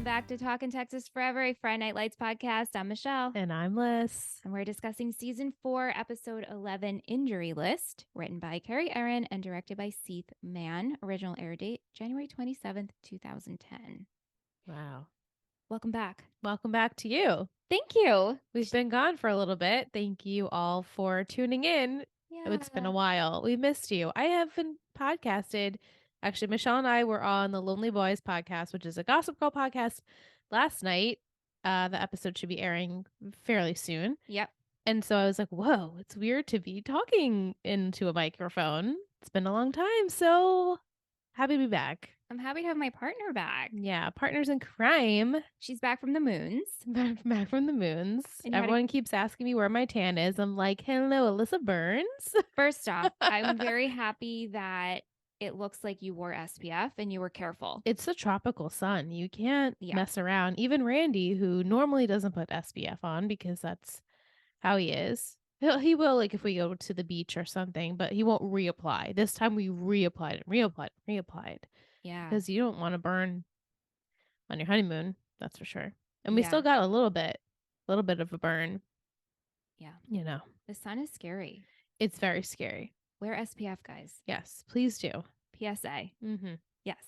back to Talkin Texas Forever, a Friday Night Lights podcast. I'm Michelle. And I'm Liz. And we're discussing season 4, episode 11, Injury List, written by Carrie Aaron and directed by Seth Mann. Original air date, January 27th, 2010. Wow. Welcome back. Welcome back to you. Thank you. We've been gone for a little bit. Thank you all for tuning in. Yeah. It's been a while. We missed you. I haven't podcasted. Actually, Michelle and I were on the Lonely Boys podcast, which is a Gossip Girl podcast, last night. The episode should be airing fairly soon. Yep. And so I was like, whoa, it's weird to be talking into a microphone. It's been a long time. So happy to be back. I'm happy to have my partner back. Yeah, partners in crime. She's back from the moons. Back from the moons. And you had Everyone keeps asking me where my tan is. I'm like, hello, Alyssa Burns. First off, I'm very happy that it looks like you wore SPF and you were careful. It's a tropical sun. You can't Yeah. mess around. Even Randy, who normally doesn't put SPF on because that's how he is. He will, like, if we go to the beach or something, but he won't reapply. This time we reapplied. Yeah. Because you don't want to burn on your honeymoon, that's for sure. And we Yeah. still got a little bit of a burn. Yeah. You know, The sun is scary. it's very scary. Wear SPF, guys. Yes, please do. PSA. Mm-hmm. Yes.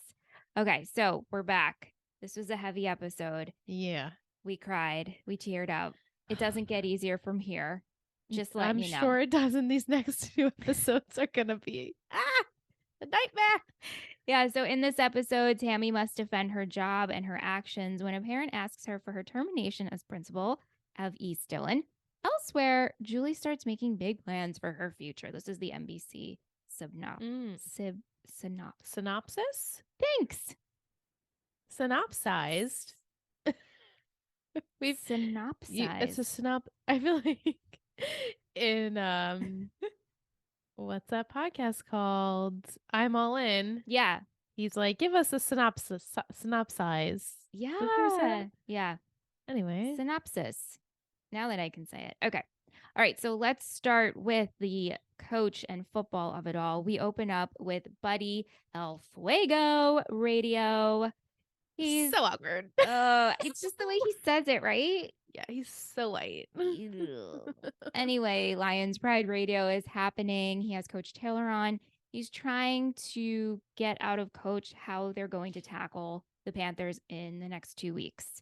Okay, so we're back. This was a heavy episode. Yeah. We cried. We teared up. It doesn't get easier from here. Just let I'm you know. sure it doesn't. These next 2 episodes are going to be a nightmare. Yeah, so in this episode, Tammy must defend her job and her actions when a parent asks her for her termination as principal of East Dillon. Elsewhere, Julie starts making big plans for her future. This is the NBC synopsis. Synopsis? Thanks. Synopsized. We've synopsized. It's a I feel like in what's that podcast called? I'm All In. Yeah. He's like, give us a synopsize. Yeah. Yeah. Anyway. Synopsis. Now that I can say it. Okay. All right. So let's start with the coach and football of it all. We open up with Buddy El Fuego radio. He's so awkward. It's just the way he says it, right? Yeah, he's so white. Anyway, Lions Pride radio is happening. He has Coach Taylor on. He's trying to get out of Coach how they're going to tackle the Panthers in the next 2 weeks.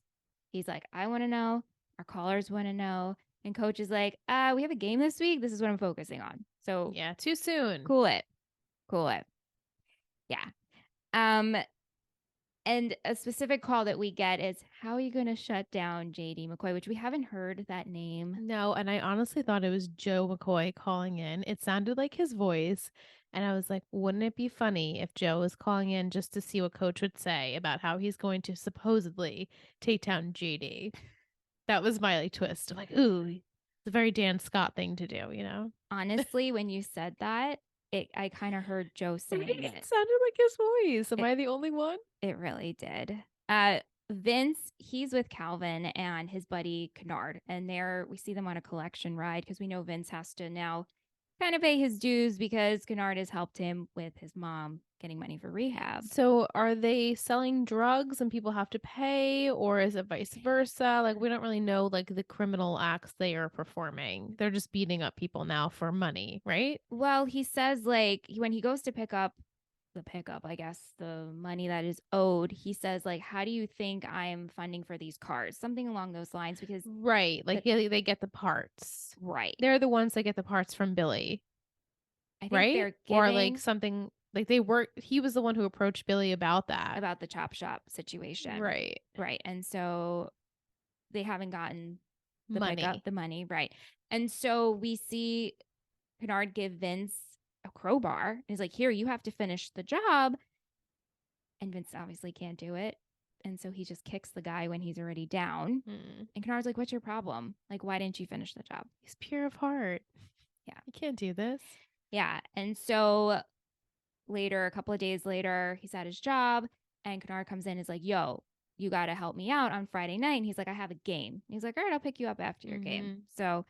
He's like, I want to know. Our callers want to know. And Coach is like, we have a game this week. This is what I'm focusing on. So yeah, too soon. Cool it. Yeah. And a specific call that we get is, how are you going to shut down JD McCoy, which we haven't heard that name. No, and I honestly thought it was Joe McCoy calling in. It sounded like his voice. And I was like, wouldn't it be funny if Joe was calling in just to see what Coach would say about how he's going to supposedly take down JD? That was my like twist. I'm like, ooh, it's a very Dan Scott thing to do, you know? Honestly, when you said that, I kind of heard Joe saying it. It sounded like his voice. Am I the only one? It really did. Vince, he's with Calvin and his buddy Kennard, and we see them on a collection ride because we know Vince has to now kind of pay his dues because Kennard has helped him with his mom getting money for rehab. So are they selling drugs and people have to pay, or is it vice versa? Like, we don't really know like the criminal acts they are performing. They're just beating up people now for money, right? Well, he says like when he goes to pick up, I guess, the money that is owed, he says like, how do you think I'm funding for these cars? Something along those lines, because right, like they get the parts. Right. They're the ones that get the parts from Billy. I think right? They're or like something like he was the one who approached Billy about that. About the chop shop situation. Right. Right. And so they haven't gotten the money. Right. And so we see Kennard give Vince a crowbar. And he's like, here, you have to finish the job. And Vince obviously can't do it. And so he just kicks the guy when he's already down. And Kennard's like, what's your problem? Like, why didn't you finish the job? He's pure of heart. Yeah. You can't do this. Yeah. And so later, a couple of days later, he's at his job and Kennard comes in and is like, yo, you got to help me out on Friday night. And he's like, I have a game. And he's like, all right, I'll pick you up after your game. So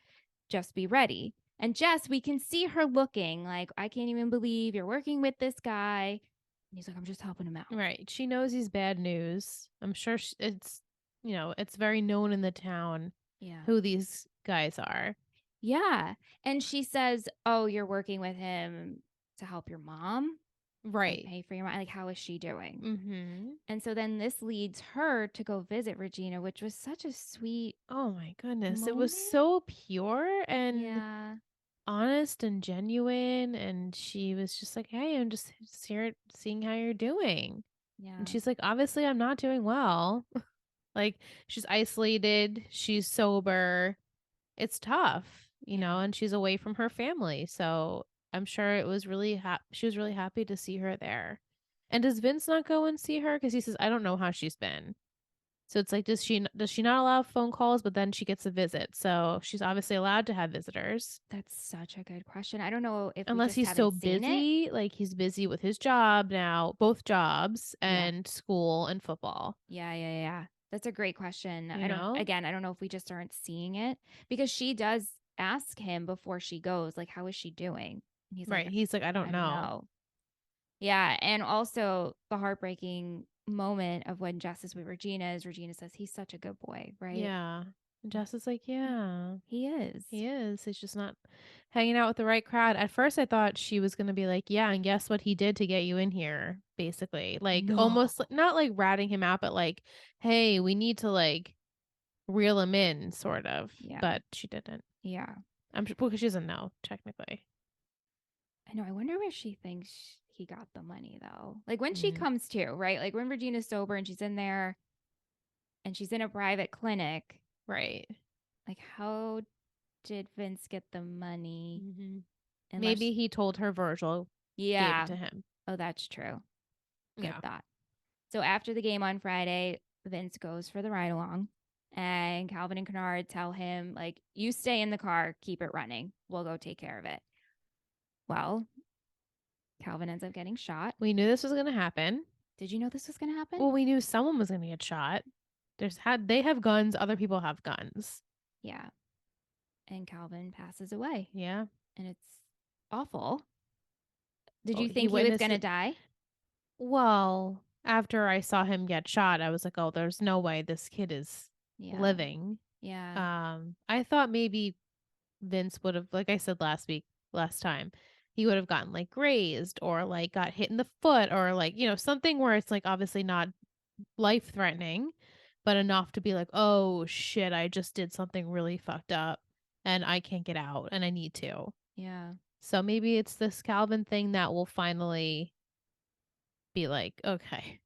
just be ready. And Jess, we can see her looking like, I can't even believe you're working with this guy. he's like, I'm just helping him out. Right. She knows he's bad news. I'm sure it's, it's very known in the town who these guys are. Yeah. And she says, oh, you're working with him to help your mom? Like, Right. pay for your mom? Like, how is she doing? Mm-hmm. And so then this leads her to go visit Regina, which was such a sweet Oh my goodness. It was moment. so pure and Yeah. honest and genuine. And she was just like, hey, I'm just here seeing how you're doing. And Yeah. she's like, obviously, I'm not doing well. Like, she's isolated, she's sober. It's tough, Yeah. and she's away from her family. So I'm sure it was really she was really happy to see her there. And does Vince not go and see her? Because he says, I don't know how she's been. So it's like, does she not allow phone calls, but then she gets a visit? So she's obviously allowed to have visitors. That's such a good question. I don't know if we Unless just he's so haven't seen it. busy, like he's busy with his job now, both jobs Yeah. and school and football. Yeah. That's a great question. You know? I don't know if we just aren't seeing it because she does ask him before she goes, like, how is she doing? And he's like, Right. He's like, I don't I don't know. know. Yeah. And also the heartbreaking moment of when Jess is with Regina is Regina says, he's such a good boy, right? Yeah. And Jess is like, yeah, He is. he is. He's just not hanging out with the right crowd. At first, I thought she was going to be like, yeah, and guess what he did to get you in here, basically. Like, No. almost not like ratting him out, but like, hey, we need to like reel him in, sort of. Yeah. But she didn't. Yeah. I'm sure because she doesn't know, technically. I know. I wonder where she thinks he got the money though. Like when she Mm. comes to, right? Like when Regina's sober and she's in there and she's in a private clinic. Right. Like how did Vince get the money? Mm-hmm. Unless, Maybe he told her Virgil gave it yeah. to him. Oh, that's true. Good Yeah. thought. So after the game on Friday, Vince goes for the ride along, and Calvin and Kennard tell him, like, you stay in the car, keep it running. We'll go take care of it. Well, Calvin ends up getting shot. We knew this was going to happen. Did you know this was going to happen? Well, we knew someone was going to get shot. They have guns, other people have guns. Yeah. And Calvin passes away. Yeah. And it's awful. Did Well, you he think he was witnessed going to it. die? Well, after I saw him get shot, I was like, "Oh, there's no way this kid is Yeah. living." Yeah. I thought maybe Vince would have, like I said last time, he would have gotten like grazed or like got hit in the foot or like, something where it's like obviously not life threatening, but enough to be like, "Oh shit, I just did something really fucked up and I can't get out and I need to." Yeah. So maybe it's this Calvin thing that will finally be like, okay,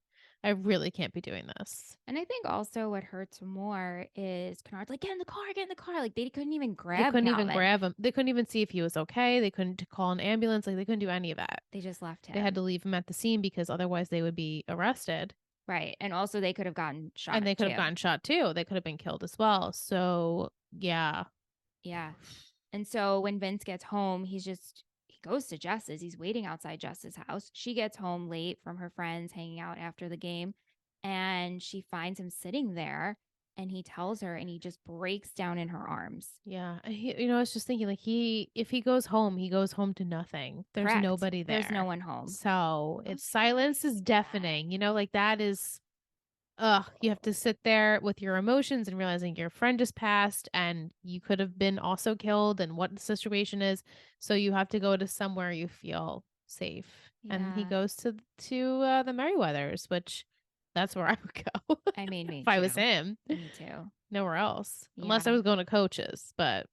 I really can't be doing this. And I think also what hurts more is Kennard's like, get in the car, get in the car. Like they couldn't even They grab couldn't even Calvin. grab him. They couldn't even see if he was okay. They couldn't call an ambulance. Like they couldn't do any of that. They just left him. They had to leave him at the scene because otherwise they would be arrested. Right. And also they could have gotten shot. And they could have gotten shot too. They could have been killed as well. So yeah. Yeah. And so when Vince gets home, he goes to Jess's. He's waiting outside Jess's house. She gets home late from her friends hanging out after the game, and she finds him sitting there, and he tells her, and he just breaks down in her arms. Yeah. I was just thinking, like, if he goes home to nothing. There's Correct. nobody there. There's no one home. So it's silence is deafening. Like that is you have to sit there with your emotions and realizing your friend just passed and you could have been also killed and what the situation is. So you have to go to somewhere you feel safe. Yeah. And he goes to the Merriweathers, which that's where I would go. I mean, me if too. I was him. Me too. Nowhere else. Yeah. Unless I was going to Coach's, but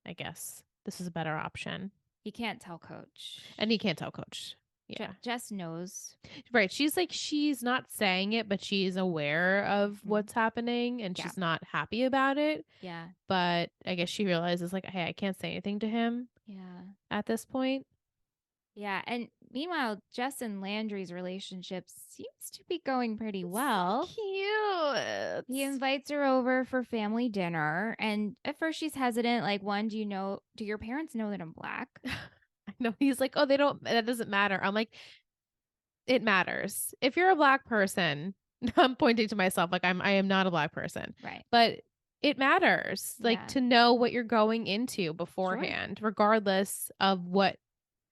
I guess this is a better option. He can't tell Coach. And he can't tell Coach. Yeah. Jess knows. Right. She's not saying it, but she is aware of what's happening and she's not happy about it. Yeah. But I guess she realizes like, hey, I can't say anything to him. Yeah. At this point. Yeah. And meanwhile, Jess and Landry's relationship seems to be going pretty well. So cute. He invites her over for family dinner. And at first she's hesitant. Like, do your parents know that I'm black? I know. He's like, oh, that doesn't matter. I'm like, it matters. If you're a black person, I'm pointing to myself like I am not a black person. Right. But it matters like to know what you're going into beforehand, regardless of what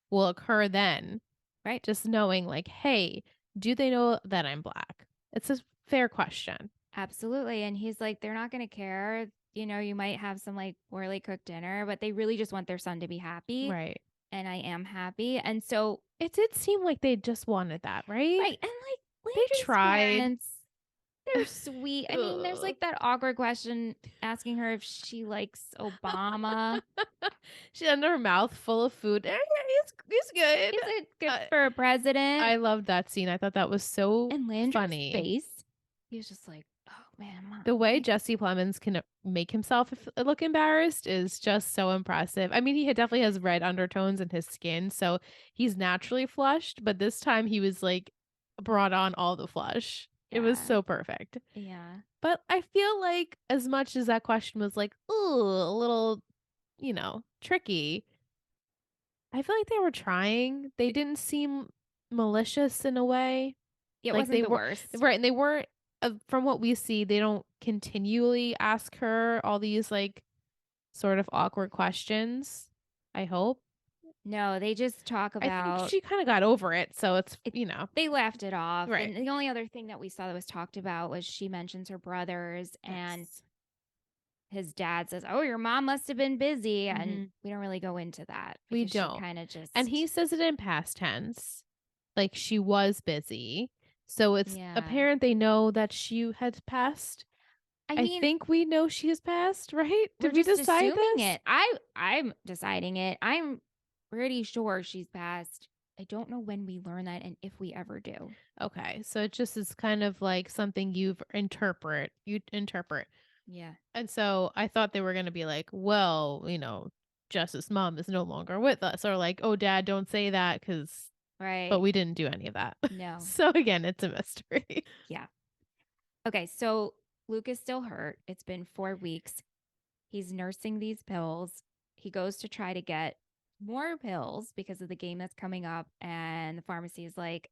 will occur then. Right. Just knowing like, hey, do they know that I'm Black? It's a fair question. Absolutely. And he's like, they're not going to care. You might have some like poorly cooked dinner, but they really just want their son to be happy. Right. And I am happy. And so It did seem like they just wanted that, right? right. And like They Landry's tried. parents, they're sweet. I mean, there's like that awkward question asking her if she likes Obama. She had her mouth full of food. He's good. Is it good for a president? I loved that scene. I thought that was so and Landry's funny. face, he was just like, oh man, Mom. The way Jesse Plemons can make himself look embarrassed is just so impressive. I mean, he definitely has red undertones in his skin, so he's naturally flushed, but this time he was like brought on all the flush. Yeah. It was so perfect. Yeah. But I feel like as much as that question was like, ooh, a little, tricky, I feel like they were trying. They didn't seem malicious in a way. It Like wasn't they the were worst. right, and they weren't from what we see, they don't continually ask her all these like sort of awkward questions. I hope. No, they just talk I think about she kind of got over it, so it's they laughed it off. Right. And the only other thing that we saw that was talked about was she mentions her brothers and Yes. his dad says, "Oh, your mom must have been busy," and Mhm. we don't really go into that We because don't. she kind of just And he says it in past tense, like she was busy. So it's apparent they know that she had passed. I I mean, think we know she has passed, right? we're Did we just decide assuming this? it. I'm deciding it. I'm pretty sure she's passed. I don't know when we learn that and if we ever do. Okay, so it just is kind of like something you interpret. Yeah. And so I thought they were going to be like, well, Jess's mom is no longer with us, or like, oh, Dad, don't say that because. Right. But we didn't do any of that. No. So again, it's a mystery. Yeah. Okay, so Luke is still hurt. It's been 4 weeks. He's nursing these pills. He goes to try to get more pills because of the game that's coming up, and the pharmacy is like,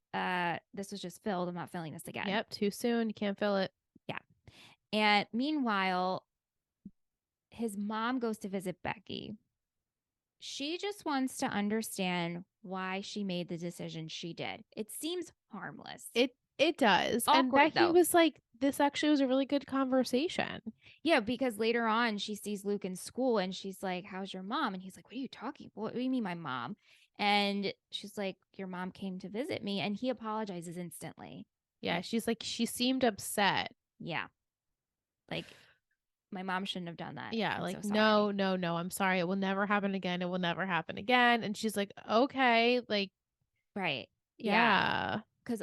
this was just filled. I'm not filling this again. Yep, too soon. You can't fill it. Yeah. And meanwhile, his mom goes to visit Becky. She just wants to understand why she made the decision she did. It seems harmless. It does. Awkward, and Becky though. was like, this actually was a really good conversation. Yeah, because later on she sees Luke in school and she's like, "How's your mom?" And he's like, "What are you talking? What do you mean my mom?" And she's like, "Your mom came to visit me." And he apologizes instantly. Yeah, she's like, she seemed upset. Yeah. Like, my mom shouldn't have done that. Yeah, I'm like, so no, I'm sorry. It will never happen again. It will never happen again. And she's like, okay, like, right. yeah. Because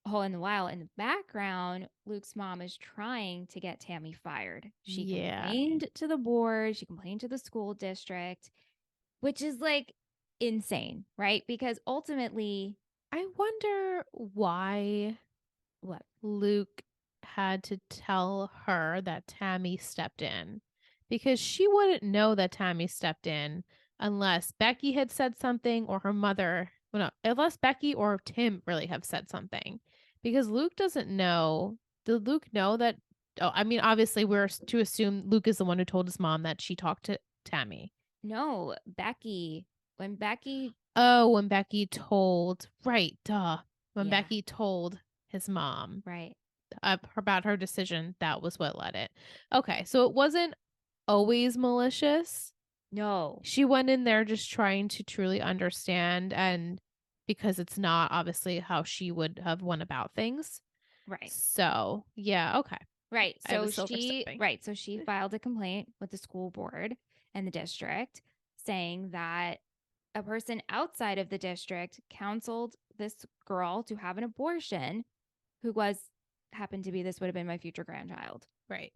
all in the while, in the background, Luke's mom is trying to get Tammy fired. She complained to the board, she complained to the school district, which is like insane, right? Because ultimately, I wonder why what Luke had to tell her that Tammy stepped in, because she wouldn't know that Tammy stepped in unless Becky had said something, or her mother, well, no, unless Becky or Tim really have said something, because Luke doesn't know. Did Luke know that? Oh, I mean, obviously we're to assume Luke is the one who told his mom that she talked to Tammy. No, Becky. When Becky when Becky told, right, duh. When Becky told his mom, right, about her decision, that was what led it. Okay, so it wasn't always malicious. no, She went in there just trying to truly understand, and because it's not obviously how she would have went about things. right. So, yeah, okay. Right. I So was overstepping. so she filed a complaint with the school board and the district saying that a person outside of the district counseled this girl to have an abortion who happened to be, this would have been my future grandchild. Right.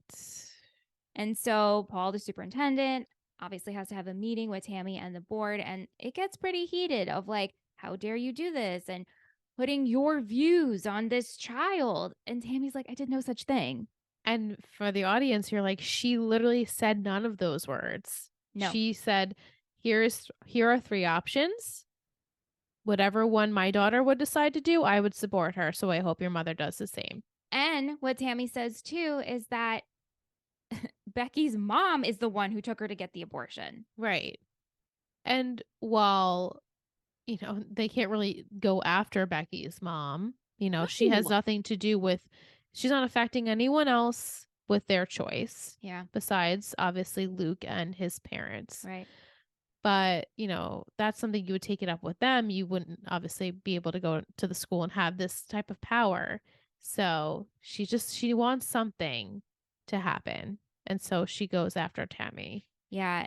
And so Paul, the superintendent, obviously has to have a meeting with Tammy and the board, and it gets pretty heated of like, how dare you do this? And putting your views on this child. And Tammy's like, I did no such thing. And for the audience, you're like, she literally said none of those words. No. She said, here are 3 options. Whatever one my daughter would decide to do, I would support her. So I hope your mother does the same. And what Tammy says too is that Becky's mom is the one who took her to get the abortion. Right. And while you know, they can't really go after Becky's mom. You know, she has No. nothing to do with, she's not affecting anyone else with their choice. Yeah. Besides, obviously, Luke and his parents. Right. But, you know, that's something you would take it up with them. You wouldn't obviously be able to go to the school and have this type of power. So she wants something to happen. And so she goes after Tammy. Yeah.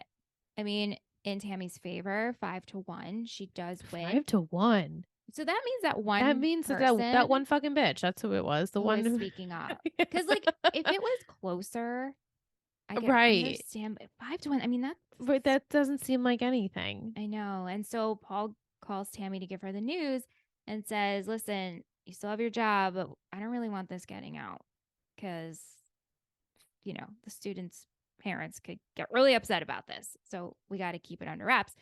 I mean, in Tammy's favor, 5-1, she does win. 5-1. So that means that one That means person that one fucking bitch. That's who it was. The who one is who speaking up. Because, like, if it was closer, I could right. understand. But 5-1, I mean, that's. But that doesn't seem like anything. I know. And so Paul calls Tammy to give her the news and says, listen, you still have your job, but I don't really want this getting out because, you know, the students' parents could get really upset about this. So we got to keep it under wraps.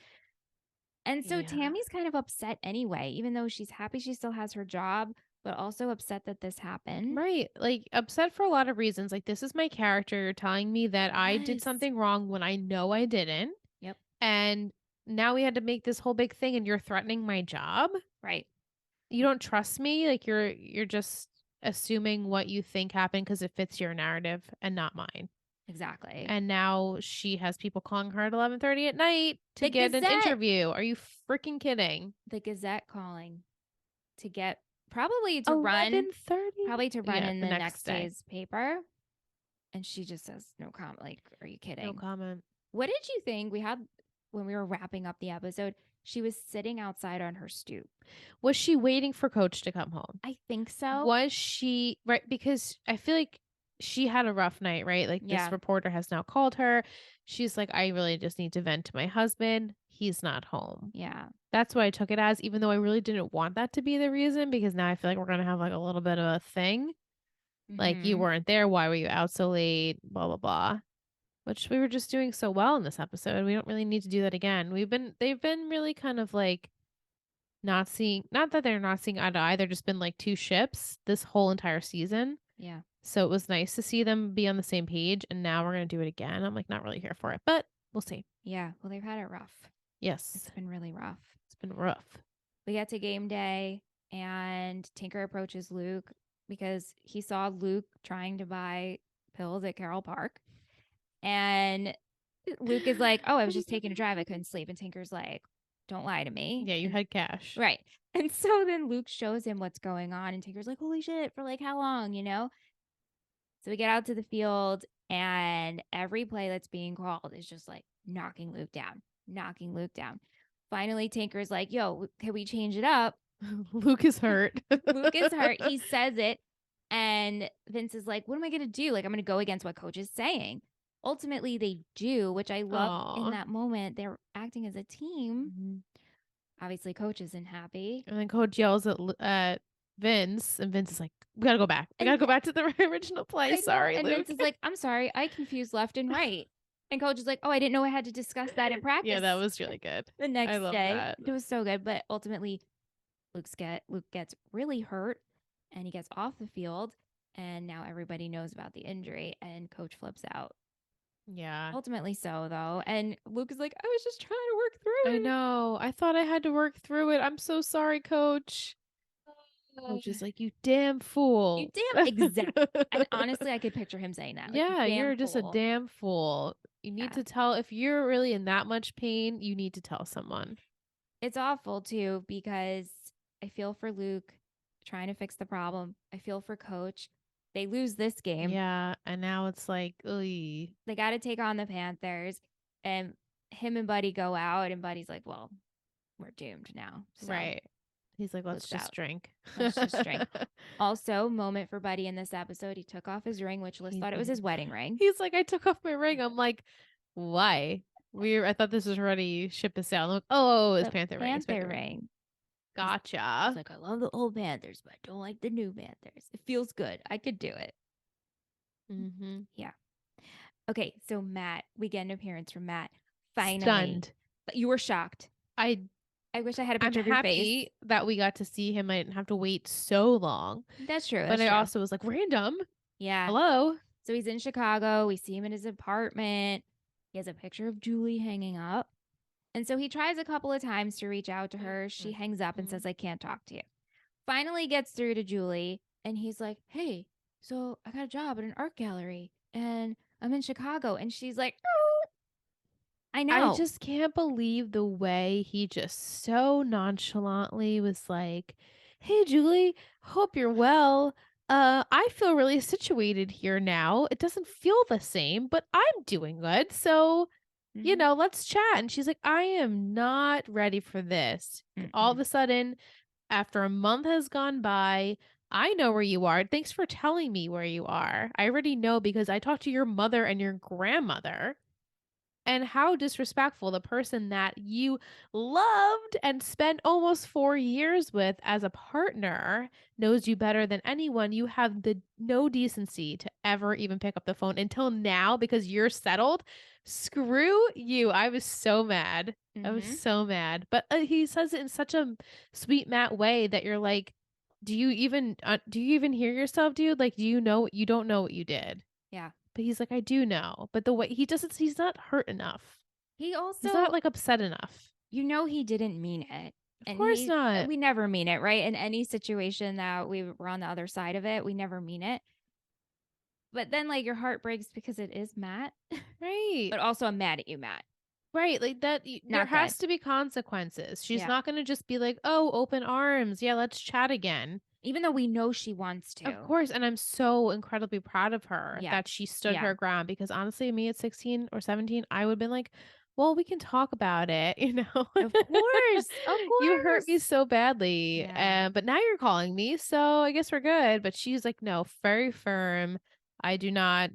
And so Yeah. Tammy's kind of upset anyway, even though she's happy she still has her job, but also upset that this happened. Right. Like upset for a lot of reasons. Like this is my character. You're telling me that I did Yes. something wrong when I know I didn't. Yep. And now we had to make this whole big thing and you're threatening my job. Right. You don't trust me. Like you're just assuming what you think happened because it fits your narrative and not mine. Exactly. And now she has people calling her at 11:30 at night to get an Gazette. interview. Are you freaking kidding? The Gazette calling to get probably to 11:30? run in the next day's paper. And she just says no comment. Like, are you kidding? No comment. What did you think we had when we were wrapping up the episode? She was sitting outside on her stoop. Was she waiting for Coach to come home? I think so. Was she right? Because I feel like she had a rough night, right? Like this reporter has now called her. She's like, I really just need to vent to my husband. He's not home. Yeah. That's what I took it as, even though I really didn't want that to be the reason, because now I feel like we're gonna have like a little bit of a thing. Like you weren't there. Why were you out so late? Blah blah blah. Which we were just doing so well in this episode. We don't really need to do that again. They've been really kind of like not that they're not seeing eye to eye. They've just been like two ships this whole entire season. Yeah. So it was nice to see them be on the same page. And now we're gonna do it again. I'm like not really here for it, but we'll see. Yeah. Well, they've had it rough. Yes. It's been really rough. It's been rough. We get to game day and Tinker approaches Luke because he saw Luke trying to buy pills at Carroll Park. And Luke is like, oh, I was just taking a drive. I couldn't sleep. And Tinker's like, don't lie to me. Yeah, you had cash. Right. And so then Luke shows him what's going on. And Tinker's like, holy shit, for like how long, you know? So we get out to the field and every play that's being called is just like knocking Luke down. Finally, Tinker's like, yo, can we change it up? Luke is hurt. Luke is hurt. He says it. And Vince is like, what am I going to do? Like, I'm going to go against what Coach is saying. Ultimately, they do, which I love. In that moment. They're acting as a team. Mm-hmm. Obviously, Coach isn't happy. And then Coach yells at Vince, and Vince is like, we got to go back. We got to go back to the original play. Sorry, and Luke. Vince is like, I'm sorry. I confused left and right. And Coach is like, oh, I didn't know I had to discuss that in practice. Yeah, that was really good. The next day. That. It was so good. But ultimately, Luke gets really hurt and he gets off the field. And now everybody knows about the injury and Coach flips out. Yeah. Ultimately so, though. And Luke is like, I was just trying to work through it. I know. I thought I had to work through it. I'm so sorry, Coach. Coach is like, you damn fool. You damn exactly. And honestly, I could picture him saying that. Like, yeah, you're just a damn fool. You need to tell, if you're really in that much pain, you need to tell someone. It's awful, too, because I feel for Luke trying to fix the problem. I feel for Coach. They lose this game. Yeah, and now it's like, they got to take on the Panthers. And him and Buddy go out, and Buddy's like, well, we're doomed now. So right. He's like, let's just drink. Let's just drink. Also, moment for Buddy in this episode. He took off his ring, which Liz thought it was his wedding ring. He's like, I took off my ring. I'm like, why? I thought this was already ship us out. Like, oh, it's Panther ring. Panther ring. Gotcha. He's like, I love the old Panthers, but I don't like the new Panthers. It feels good. I could do it. Mm-hmm. Yeah. Okay, so Matt, we get an appearance from Matt. Finally. Stunned. But you were shocked. I wish I had a picture of your face. I'm happy that we got to see him. I didn't have to wait so long. That's true. But I also was like, random. Yeah. Hello. So he's in Chicago. We see him in his apartment. He has a picture of Julie hanging up. And so he tries a couple of times to reach out to her. She hangs up and says, I can't talk to you. Finally gets through to Julie, and he's like, hey, so I got a job at an art gallery and I'm in Chicago. And she's like, oh, I I know. just can't believe the way he just so nonchalantly was like, "Hey, Julie, hope you're well. I feel really situated here now. It doesn't feel the same, but I'm doing good. So, let's chat." And she's like, "I am not ready for this." All of a sudden, after a month has gone by, I know where you are. Thanks for telling me where you are. I already know because I talked to your mother and your grandmother. And how disrespectful, the person that you loved and spent almost 4 years with as a partner knows you better than anyone. You have the no decency to ever even pick up the phone until now because you're settled. Screw you. I was so mad. I was so mad. But he says it in such a sweet Matt way that you're like, do you even hear yourself, dude? Like, do you know you don't know what you did? Yeah. But he's like, I do know. But the way he's not hurt enough. He also, He's not like upset enough. he didn't mean it. Of course not. We never mean it, right? In any situation that we were on the other side of it, we never mean it. But then, like, your heart breaks because it is Matt. Right. But also, I'm mad at you, Matt. Right. Like that. There has to be consequences. She's not going to just be like, oh, open arms. Yeah, let's chat again. Even though we know she wants to. Of course. And I'm so incredibly proud of her that she stood her ground because honestly, me at 16 or 17, I would have been like, well, we can talk about it, Of course. You hurt me so badly. But now you're calling me, so I guess we're good. But she's like, no, very firm. I do not,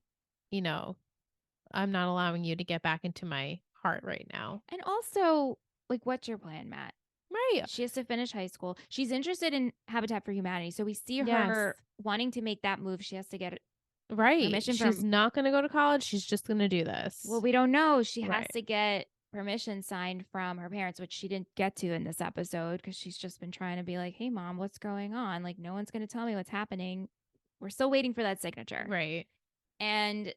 I'm not allowing you to get back into my heart right now. And also, like, what's your plan, Matt? Right. She has to finish high school. She's interested in Habitat for Humanity. So we see her wanting to make that move. She has to get permission She's not going to go to college. She's just going to do this. Well, we don't know. She has to get permission signed from her parents, which she didn't get to in this episode because she's just been trying to be like, hey, mom, what's going on? Like, no one's going to tell me what's happening. We're still waiting for that signature. Right. And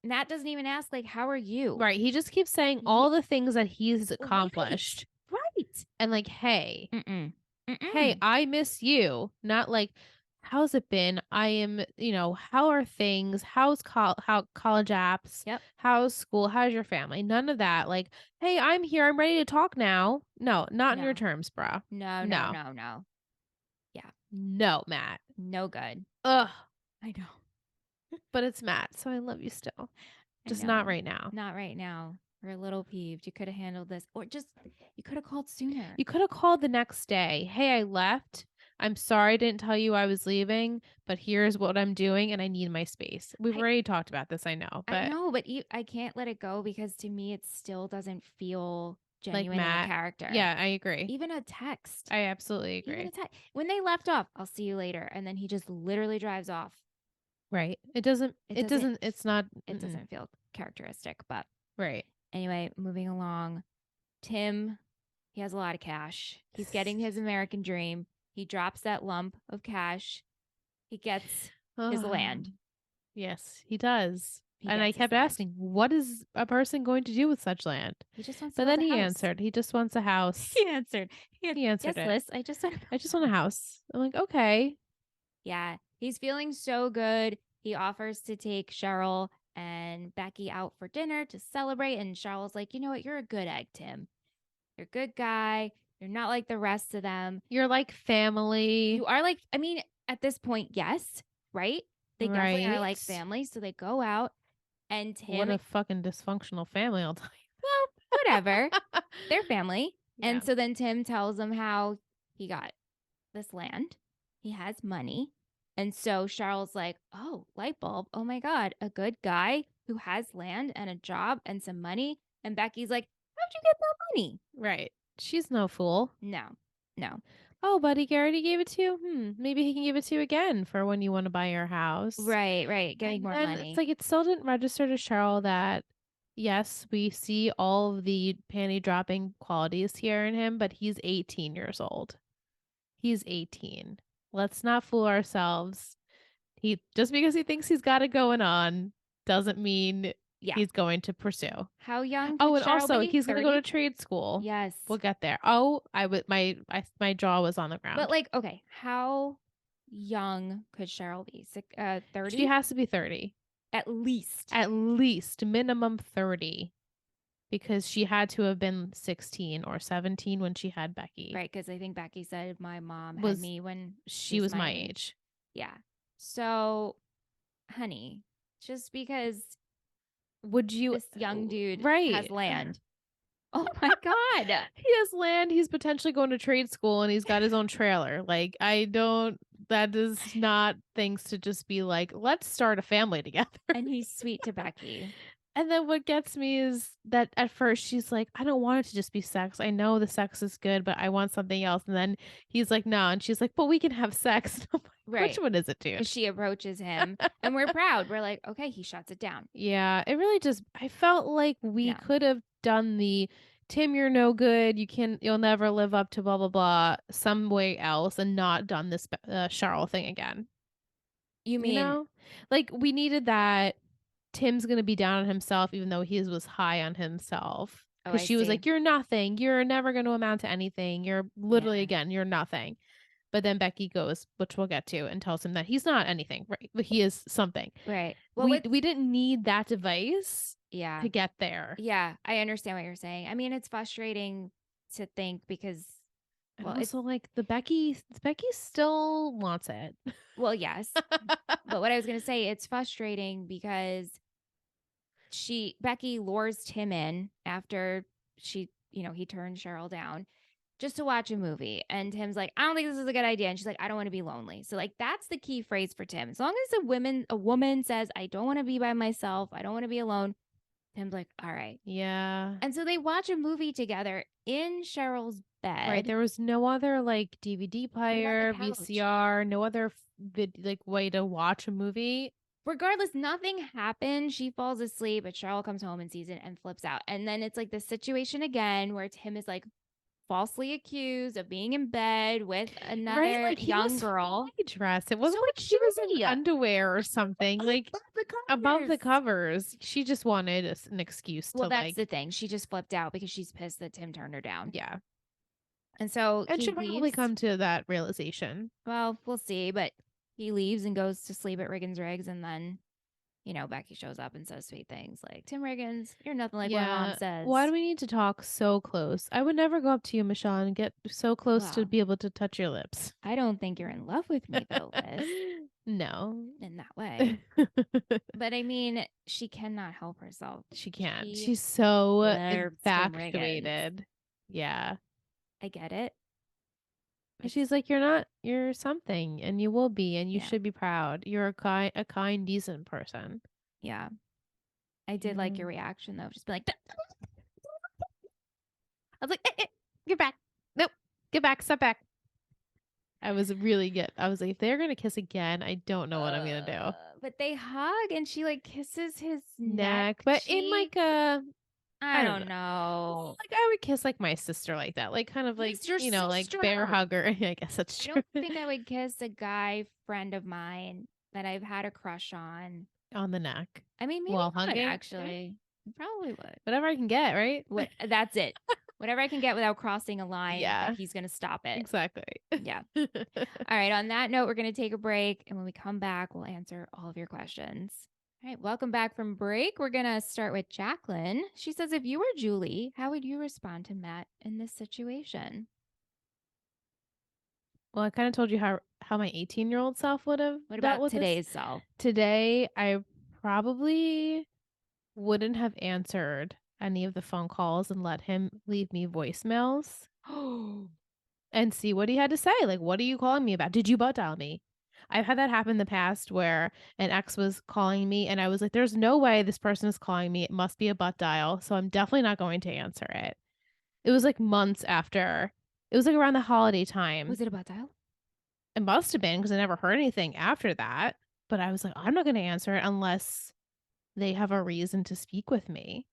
Matt doesn't even ask, like, how are you? Right. He just keeps saying all the things that he's accomplished. Right. And like, hey, hey, I miss you. Not like, how's it been? I am, how are things? How's how college apps? Yep. How's school? How's your family? None of that. Like, hey, I'm here. I'm ready to talk now. No, not in your terms, bro. No. Yeah. No, Matt. No good. Ugh. I know. But it's Matt, so I love you still. Just not right now. Not right now. We're a little peeved. You could have handled this, or just you could have called sooner. You could have called the next day. Hey, I left. I'm sorry I didn't tell you I was leaving, but here's what I'm doing and I need my space. We've already talked about this, I know. But I know, but I can't let it go because to me it still doesn't feel genuine like in the character. Yeah, I agree. Even a text. I absolutely agree. Even a text. When they left off, I'll see you later. And then he just literally drives off. Right. It doesn't feel characteristic, but right. Anyway, moving along. Tim, he has a lot of cash. He's getting his American dream. He drops that lump of cash. He gets his land. Yes, he does. And I kept asking, what is a person going to do with such land? He just wants But then he answered, he just wants a house. He answered. He answered yes, Liz, I just want a house. I'm like, okay. Yeah, he's feeling so good. He offers to take Cheryl and Becky out for dinner to celebrate. And Cheryl's like, you know what? You're a good egg, Tim. You're a good guy. You're not like the rest of them. You're like family. You are like, I mean, at this point, yes, right? They definitely are like family. So they go out and Tim. What a fucking dysfunctional family, I'll tell you. Well, whatever. They're family. Yeah. And so then Tim tells them how he got this land. He has money. And so Cheryl's like, oh, light bulb. Oh my God, a good guy who has land and a job and some money. And Becky's like, how'd you get that money? Right. She's no fool. No. Oh, buddy Garrett, he gave it to you? Maybe he can give it to you again for when you want to buy your house. Right. Getting more money. It's like it still didn't register to Cheryl that, yes, we see all of the panty dropping qualities here in him, but he's 18 years old. He's 18. Let's not fool ourselves. Just because he thinks he's got it going on doesn't mean he's going to pursue. How young Oh, could and Cheryl also be? he's going to go 30? to trade school. Yes. We'll get there. Oh, my jaw was on the ground. But like, okay, how young could Cheryl be? 30? She has to be 30. At least. At least minimum 30. Because she had to have been 16 or 17 when she had Becky. Right, because I think Becky said my mom had me when she was my age. Yeah. So, honey, just because would you this young dude right. has land. Oh my God. He has land. He's potentially going to trade school and he's got his own trailer. Like, that is not things to just be like, let's start a family together. And he's sweet to Becky. And then what gets me is that at first she's like, I don't want it to just be sex. I know the sex is good, but I want something else. And then he's like, no. And she's like, but we can have sex. Right. Which one is it, dude? She approaches him and we're proud. We're like, okay, he shuts it down. Yeah, it really just, I felt like we could have done the Tim, you're no good. You'll never live up to blah, blah, blah, some way else and not done this Charles thing again. You mean? You know? Like, we needed that Tim's going to be down on himself, even though he was high on himself. Because she was like, you're nothing. You're never going to amount to anything. You're literally, again, you're nothing. But then Becky goes, which we'll get to, and tells him that he's not anything, right? But he is something. Right. Well, we didn't need that device to get there. Yeah, I understand what you're saying. I mean, it's frustrating to think because well, and also like Becky still wants it. Well, yes. But what I was going to say, it's frustrating because Becky lures Tim in after he turned Cheryl down just to watch a movie. And Tim's like, I don't think this is a good idea. And she's like, I don't want to be lonely. So like, that's the key phrase for Tim. As long as a woman says, I don't want to be by myself. I don't want to be alone. Tim's like, all right. Yeah. And so they watch a movie together in Cheryl's bed. Right. There was no other like DVD player, VCR, no other way to watch a movie. Regardless, nothing happened. She falls asleep, but Cheryl comes home and sees it and flips out. And then it's like the situation again where Tim is like falsely accused of being in bed with another young girl. Dressed. It wasn't like she was in underwear or something. Like above the covers. She just wanted an excuse to that's the thing. She just flipped out because she's pissed that Tim turned her down. Yeah. And so and she'll probably come to that realization. Well, we'll see. But he leaves and goes to sleep at Riggins Riggs, and then Becky shows up and says sweet things like, Tim Riggins, you're nothing like what Mom says. Why do we need to talk so close? I would never go up to you, Michelle, and get so close to be able to touch your lips. I don't think you're in love with me, though, Liz. No. In that way. But I mean, she cannot help herself. She can't. She's so infatuated. Yeah. I get it. She's like, you're something, and you will be, and you should be proud. You're a kind, decent person. Yeah. I did like your reaction, though. Just be like, I was like, get back. Nope. Get back. Step back. I was really good. I was like, if they're going to kiss again, I don't know what I'm going to do. But they hug, and she like kisses his neck. But in like a... I don't know. Like I would kiss like my sister like that, like kind of like like bear hugger. I guess that's true. I don't think I would kiss a guy friend of mine that I've had a crush on the neck. I mean, maybe hugging actually. Probably would. Whatever I can get, right? That's it. Whatever I can get without crossing a line. Yeah, he's gonna stop it. Exactly. Yeah. All right. On that note, we're gonna take a break, and when we come back, we'll answer all of your questions. All right, welcome back from break. We're going to start with Jacqueline. She says, if you were Julie, how would you respond to Matt in this situation? Well, I kind of told you how my 18-year-old self would have. What about today's self? Today, I probably wouldn't have answered any of the phone calls and let him leave me voicemails and see what he had to say. Like, what are you calling me about? Did you butt dial me? I've had that happen in the past where an ex was calling me and I was like, there's no way this person is calling me. It must be a butt dial. So I'm definitely not going to answer it. It was like months after. It was like around the holiday time. Was it a butt dial? It must have been because I never heard anything after that. But I was like, I'm not going to answer it unless they have a reason to speak with me.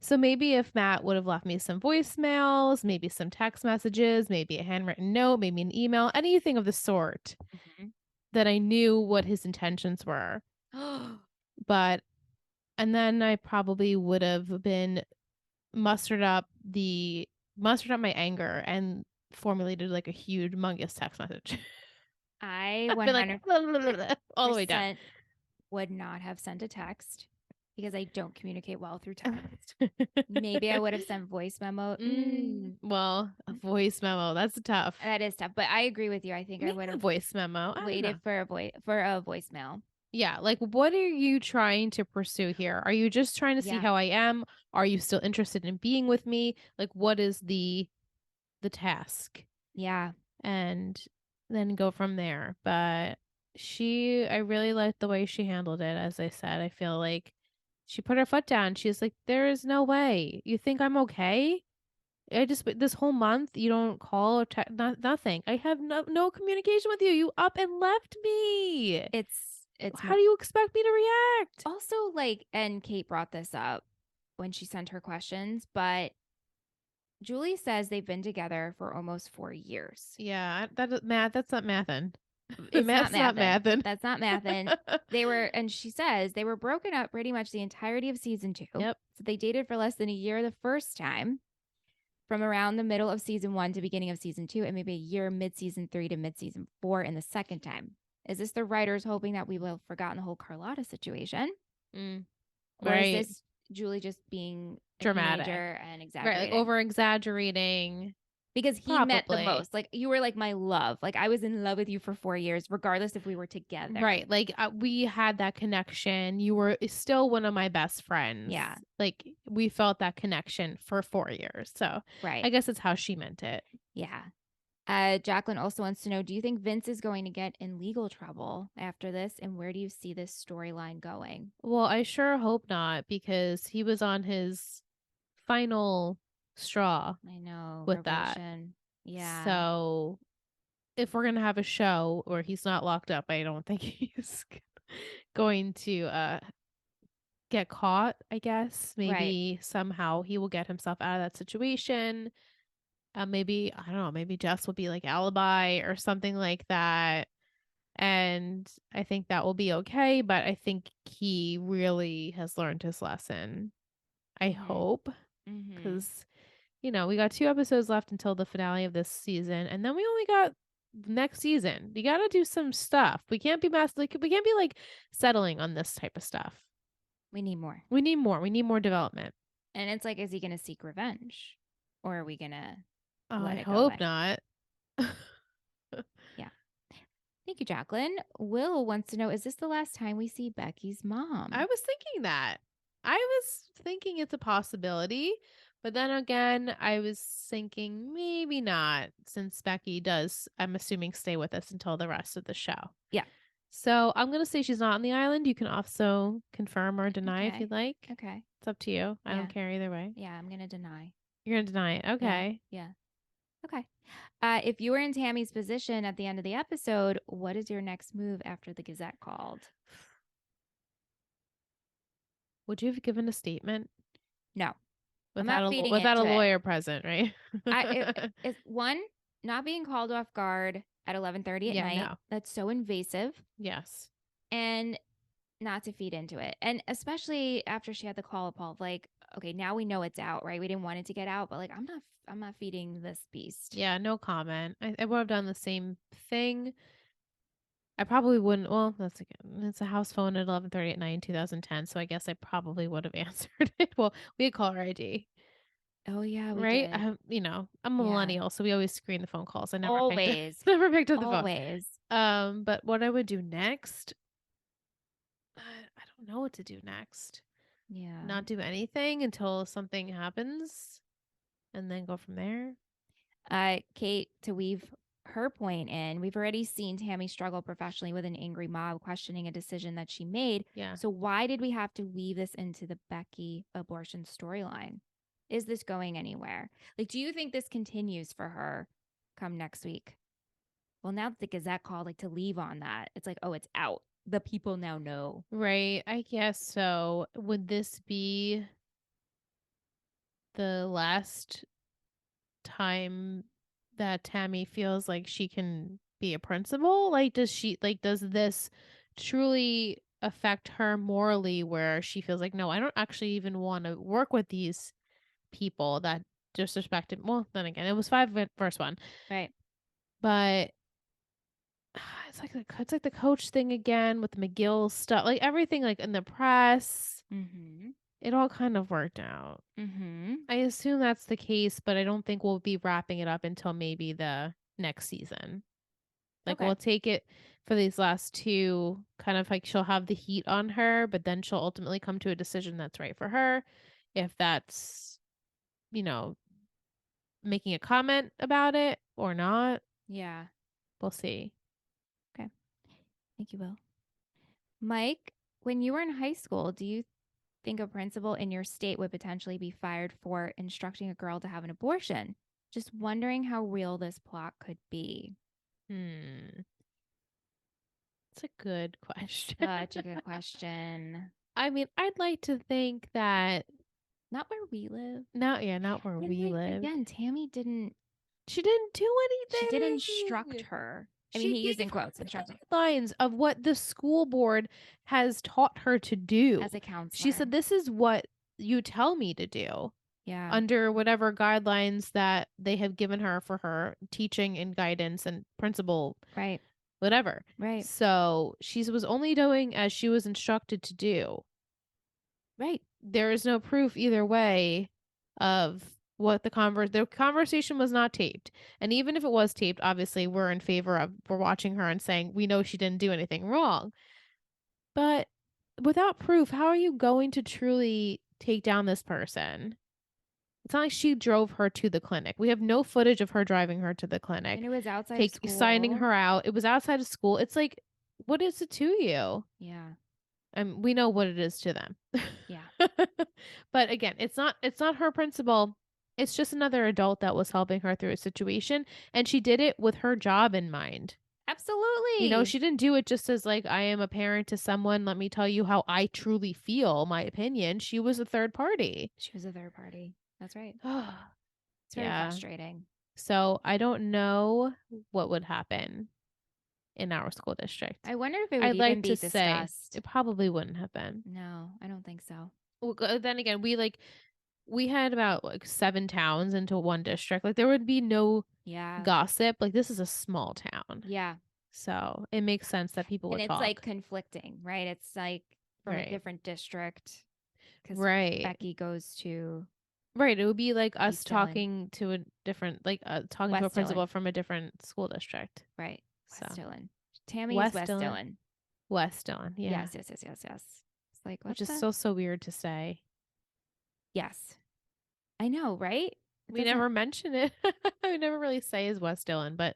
So maybe if Matt would have left me some voicemails, maybe some text messages, maybe a handwritten note, maybe an email, anything of the sort. That I knew what his intentions were. But And then I probably would have been mustered up my anger and formulated like a huge, humongous text message. I I'd be like 100% all the way down. would not have sent a text because I don't communicate well through text. Maybe I would have sent voice memo. Well, a voice memo, that's tough. That is tough, but I agree with you. I think I would have voice memo. waited for a voicemail. Yeah, like what are you trying to pursue here? Are you just trying to see how I am? Are you still interested in being with me? Like what is the task? Yeah. And then go from there. But I really liked the way she handled it. As I said, I feel like she put her foot down. She's like, there is no way. You think I'm okay? This whole month you don't call or nothing. I have no communication with you. You up and left me. It's how do you expect me to react? Also, like, and Kate brought this up when she sent her questions, but Julie says they've been together for almost 4 years. Yeah, that's not mathin'. It's not mathin'. That's not mathin'. And she says they were broken up pretty much the entirety of season 2. Yep. So they dated for less than a year the first time, from around the middle of season 1 to beginning of season 2, and maybe a year mid-season 3 to mid-season 4 in the second time. Is this the writers hoping that we will have forgotten the whole Carlotta situation? Or is this Julie just being dramatic and exaggerating? Right, like over exaggerating. Because he meant the most. Like, you were like my love. Like, I was in love with you for 4 years, regardless if we were together. Right. Like, we had that connection. You were still one of my best friends. Yeah. Like, we felt that connection for 4 years. So, right. I guess it's how she meant it. Yeah. Jacqueline also wants to know, do you think Vince is going to get in legal trouble after this? And where do you see this storyline going? Well, I sure hope not, because he was on his final straw. I know. With that. Yeah. So if we're going to have a show where he's not locked up, I don't think he's going to get caught, I guess. Maybe somehow he will get himself out of that situation. Maybe, I don't know, maybe Jess will be like alibi or something like that. And I think that will be okay. But I think he really has learned his lesson. I hope. Because, we got 2 episodes left until the finale of this season. And then we only got next season. We got to do some stuff. We can't be we can't be like settling on this type of stuff. We need more. We need more. We need more development. And it's like, is he going to seek revenge? Or are we going to I hope not. Yeah. Thank you, Jacqueline. Will wants to know, is this the last time we see Becky's mom? I was thinking that. I was thinking it's a possibility. But then again, I was thinking maybe not, since Becky does, I'm assuming, stay with us until the rest of the show. Yeah. So I'm going to say she's not on the island. You can also confirm or deny if you'd like. Okay. It's up to you. I don't care either way. Yeah, I'm going to deny. You're going to deny it. Okay. Yeah. Okay. If you were in Tammy's position at the end of the episode, what is your next move after the Gazette called? Would you have given a statement? No. Without a lawyer present, right? It's one, not being called off guard at 11:30 at night. No. That's so invasive. Yes. And not to feed into it. And especially after she had the call of Paul, like, okay, now we know it's out, right? We didn't want it to get out, but like, I'm not feeding this beast. Yeah, no comment. I would have done the same thing. I probably wouldn't. Well, it's a house phone at 11:30 at night in 2010, so I guess I probably would have answered it. Well, we had caller ID. Oh yeah, we right. did. I'm a millennial, so we always screen the phone calls. I never always never picked up the always. phone. But what I would do next, I don't know what to do next. Yeah, not do anything until something happens, and then go from there. Kate, to weave her point in, we've already seen Tammy struggle professionally with an angry mob questioning a decision that she made. Yeah. So why did we have to weave this into the Becky abortion storyline? Is this going anywhere? Like, do you think this continues for her come next week? Well, now that the Gazette called, like, to leave on that, it's like, oh, it's out. The people now know. Right. I guess so. Would this be the last time that Tammy feels like she can be a principal? Like, does this truly affect her morally where she feels like, no, I don't actually even want to work with these people that disrespected. Well, then again, it was 5 versus 1. Right. But it's like the coach thing again with the McGill stuff, like everything, like in the press. Mm-hmm. It all kind of worked out. Mm-hmm. I assume that's the case, but I don't think we'll be wrapping it up until maybe the next season. Like Okay. we'll take it for these last 2, kind of like she'll have the heat on her, but then she'll ultimately come to a decision that's right for her. If that's, you know, making a comment about it or not, Yeah. we'll see. Okay. Thank you, Will. Mike, when you were in high school, do you think a principal in your state would potentially be fired for instructing a girl to have an abortion? Just wondering how real this plot could be. It's a good question. Such a good question. I mean, I'd like to think that Not where we live. not where And we like live. again, Tammy didn't. She didn't do She did anything. instruct her. I mean, She he used in gave her quotes, instructing guidelines of what the school board has taught her to do. as a She counselor. said, "This is what you tell me to do." Yeah. Under whatever guidelines that they have given her for her teaching and guidance and principal, Right. whatever. Right. So she was only doing as she was instructed to do. Right. There is no proof either way of what the conversation was not taped. And even if it was taped, obviously we're watching her and saying we know she didn't do anything wrong. But without proof, how are you going to truly take down this person? It's not like she drove her to the clinic. We have no footage of her driving her to the clinic. And it was outside of school. Signing her out. It was outside of school. It's like, what is it to you? Yeah. We know what it is to them. Yeah. But again, it's not her principal. It's just another adult that was helping her through a situation, and she did it with her job in mind. Absolutely. You know, she didn't do it just as like I am a parent to someone, let me tell you how I truly feel, my opinion. She was a third party. She was a third party. That's right. It's very Yeah. frustrating. So I don't know what would happen in our school district. I wonder if it would I'd even like be to discussed. say it probably wouldn't have been. No, I don't think so. Well, then again, we had about like 7 towns into one district. Like there would be no gossip. Like this is a small town. Yeah. So it makes sense that people would and it's talk. like conflicting, right? It's like from Right. a different district. Because Right. Becky goes to Right. It would be like us East Dillon. talking to a different, like talking West to a principal Dillon. from a different school district. Right. So West Dillon. Tammy is West Dillon. West Dillon. Yeah. Yes. It's like, which is so weird to say. Yes. I know, right? We never mention it. We never really say is West Dillon, but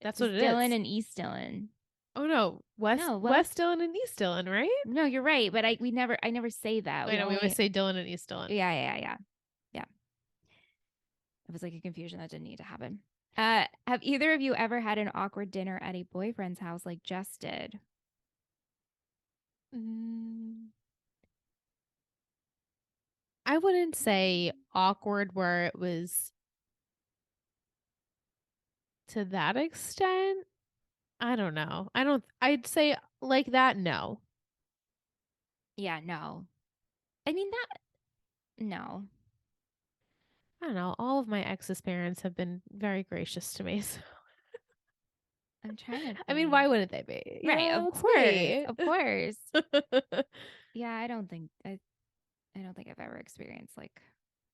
that's what it Dillon is. and East Dillon. Oh no, West Dillon and East Dillon, right? No, you're right, but I never say that. I know we always say Dillon and East Dillon. Yeah. It was like a confusion that didn't need to happen. Have either of you ever had an awkward dinner at a boyfriend's house like Jess did? I wouldn't say awkward where it was to that extent. I don't know. I'd say like that, no. Yeah, no. I mean, no. I don't know. All of my ex's parents have been very gracious to me. So. I'm trying to think. I mean, why wouldn't they be? Right, of course. Of course. Yeah, I don't think I've ever experienced like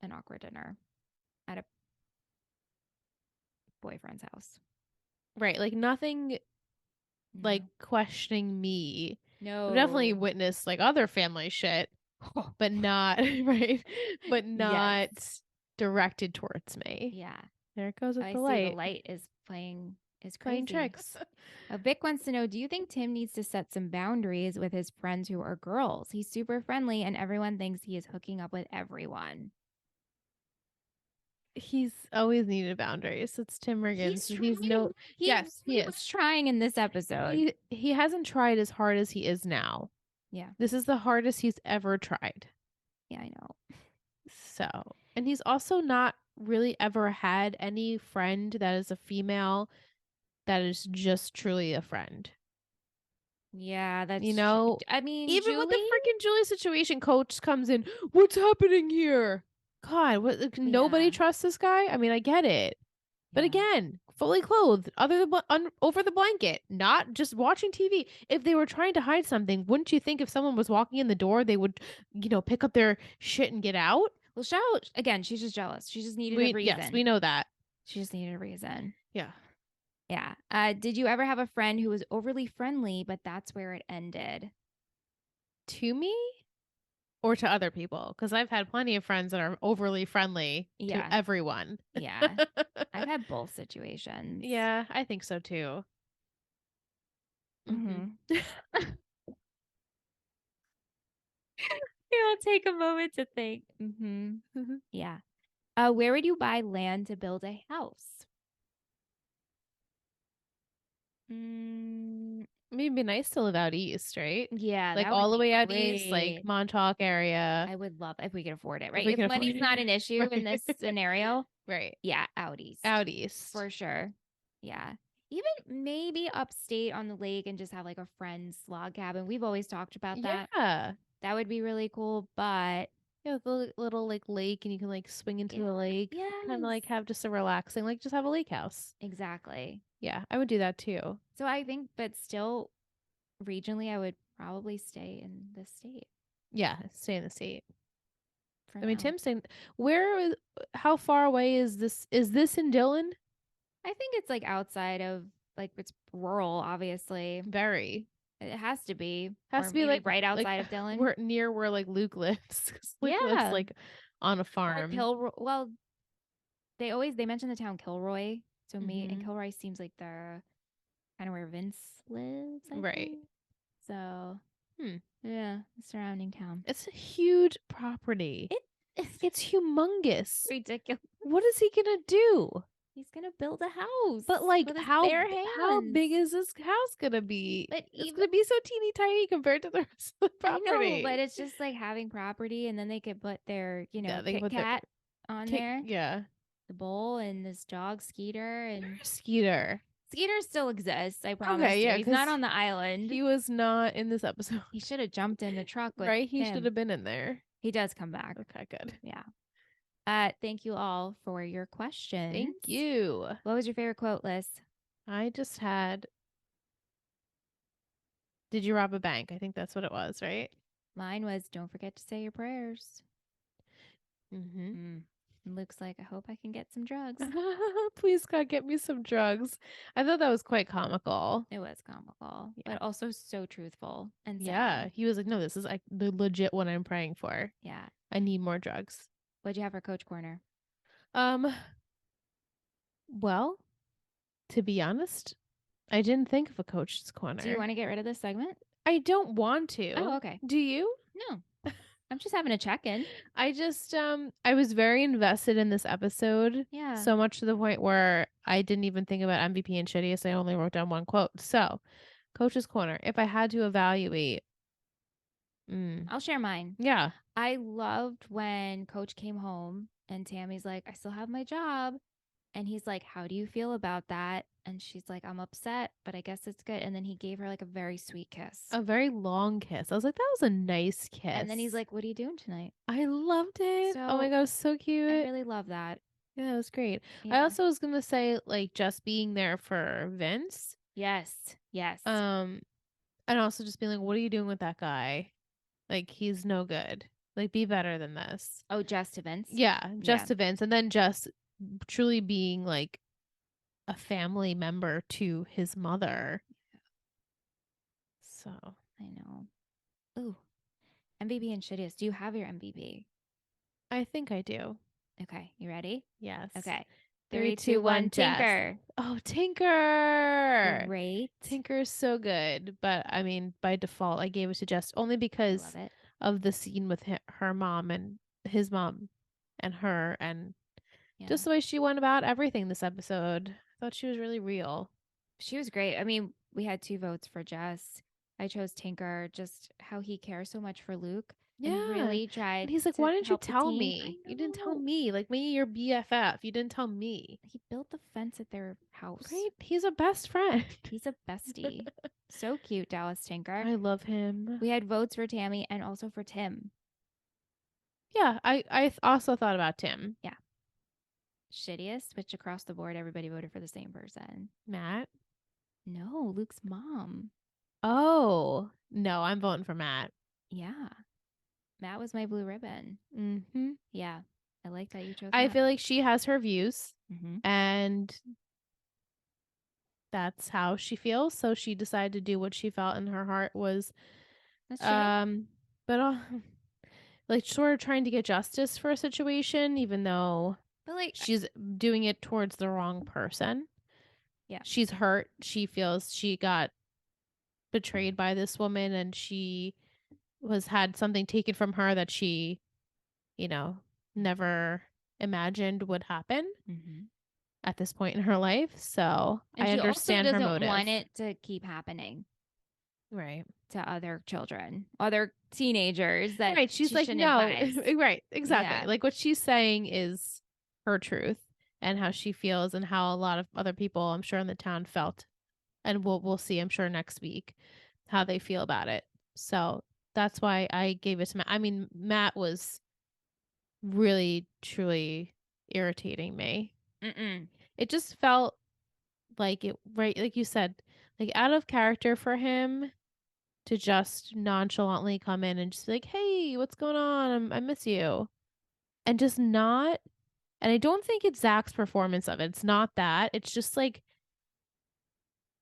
an awkward dinner at a boyfriend's house. Right, like nothing like questioning me. No. I've definitely witnessed like other family shit, but not right, but not directed towards me. Yeah. There it goes with the see light. the light is playing playing tricks. Vic wants to know, do you think Tim needs to set some boundaries with his friends who are girls? He's super friendly and everyone thinks he is hooking up with everyone. He's always needed boundaries. It's Tim Riggins. He was trying in this episode. He hasn't tried as hard as he is now. Yeah. This is the hardest he's ever tried. Yeah, I know. So, and he's also not really ever had any friend that is a female that is just truly a friend. Yeah, that's true. I mean, even Julie, with the freaking Julie situation, coach comes in. What's happening here? God, what? Nobody trusts this guy. I mean, I get it, but again, fully clothed, other than over the blanket, not just watching TV. If they were trying to hide something, wouldn't you think if someone was walking in the door, they would, pick up their shit and get out? Well, shout again. She's just jealous. She just needed a reason. Yes, we know that. She just needed a reason. Yeah. Yeah. Did you ever have a friend who was overly friendly, but that's where it ended? To me or to other people? Because I've had plenty of friends that are overly friendly to everyone. Yeah. I've had both situations. Yeah, I think so too. Mm-hmm. Yeah, take a moment to think. Mm-hmm. Yeah. Where would you buy land to build a house? It'd be nice to live out east, right? Yeah, like all the way out east, like Montauk area. I would love if we could afford it, right? If money's not an issue in this scenario, right? Yeah, out east. Out east for sure. Yeah, even maybe upstate on the lake and just have like a friend's log cabin. We've always talked about that. Yeah, that would be really cool. But yeah, the little like lake, and you can like swing into the lake. Yeah, kind of like have just a relaxing, like just have a lake house. Exactly. Yeah, I would do that too. So I think, but still, regionally, I would probably stay in the state. Yeah, stay in the state. I mean, Tim's saying, how far away is this? Is this in Dillon? I think it's like outside of, like, it's rural, obviously. Very. It has to be. Has to be like right outside of Dillon. We're near where like Luke lives. Luke lives like on a farm. Well, they mention the town Kilroy. So me and Kilroy seems like the kind of where Vince lives. I think. So yeah, the surrounding town. It's a huge property. It's humongous. Ridiculous. What is he gonna do? He's gonna build a house. But like, how big is this house gonna be? But it's gonna be so teeny tiny compared to the rest of the property. I know, but it's just like having property, and then they could put their, Kit Kat on there. Yeah, the bull and this dog Skeeter and Skeeter. Skeeter still exists. I promise. Okay, yeah, he's not on the island. He was not in this episode. He should have jumped in the truck with right. He should have been in there. He does come back. Okay, good. Yeah. Thank you all for your questions. Thank you. What was your favorite quote, Liz? I just had, did you rob a bank? I think that's what it was, right? Mine was, don't forget to say your prayers. Luke's like, I hope I can get some drugs. Please, God, get me some drugs. I thought that was quite comical. It was comical, but also so truthful and sad. Yeah, he was like, no, this is like the legit one I'm praying for. Yeah. I need more drugs. What'd you have for Coach Corner? Well, to be honest, I didn't think of a Coach's Corner. Do you want to get rid of this segment? I don't want to. Oh, okay. Do you? No. I'm just having a check-in. I just I was very invested in this episode. Yeah. So much to the point where I didn't even think about MVP and shittiest. I only wrote down one quote. So, Coach's Corner. If I had to evaluate, I'll share mine. Yeah. I loved when Coach came home and Tammy's like, I still have my job. And he's like, how do you feel about that? And she's like, I'm upset, but I guess it's good. And then he gave her like a very sweet kiss. A very long kiss. I was like, that was a nice kiss. And then he's like, what are you doing tonight? I loved it. Oh my God, so cute. I really love that. Yeah, it was great. Yeah. I also was going to say, like, just being there for Vince. Yes. And also just being like, what are you doing with that guy? Like, he's no good. Like, be better than this. Oh, just to Vince? Yeah, just to Vince. And then just truly being like a family member to his mother. So I know. Ooh, MVB and shittiest. Do you have your MVB? I think I do. Okay, you ready? Yes. Okay. 3, 2, 1. Tinker. Oh, Tinker. Great. Tinker is so good, but I mean, by default, I gave it to Jess only because of the scene with her mom and his mom and her, and just the way she went about everything this episode. I thought she was really real. She was great. I mean, we had 2 votes for Jess. I chose Tinker, just how he cares so much for Luke. Yeah. And really tried. And he's like, why didn't you tell me? You didn't tell me. Like, me, your BFF. You didn't tell me. He built the fence at their house. Right? He's a best friend. He's a bestie. So cute, Dallas Tinker. I love him. We had votes for Tammy and also for Tim. Yeah, I also thought about Tim. Yeah. Shittiest, switch across the board. Everybody voted for the same person. Matt. No, Luke's mom. Oh, no, I'm voting for Matt. Yeah. Matt was my blue ribbon. Mm-hmm. Yeah. I like that you chose I Matt. feel like she has her views, Mm-hmm. and that's how she feels. So she decided to do what she felt in her heart was, That's true. but like sort of trying to get justice for a situation, even though But like, she's doing it towards the wrong person. yeah. She's hurt. She feels she got betrayed by this woman, and she had something taken from her that she, never imagined would happen Mm-hmm. at this point in her life. So And I she also understand her doesn't motive. want it to keep happening Right. to other children, other teenagers that Right. She's she like, shouldn't no. advise. Right. Exactly. Yeah. Like what she's saying is her truth and how she feels and how a lot of other people, I'm sure, in the town felt. And we'll see, I'm sure, next week how they feel about it. So that's why I gave it to Matt. I mean, Matt was really, truly irritating me. Mm-mm. It just felt like it, right? Like you said, like out of character for him to just nonchalantly come in and just be like, hey, what's going on? I miss you. And just not. And I don't think it's Zach's performance of it. It's not that. It's just like,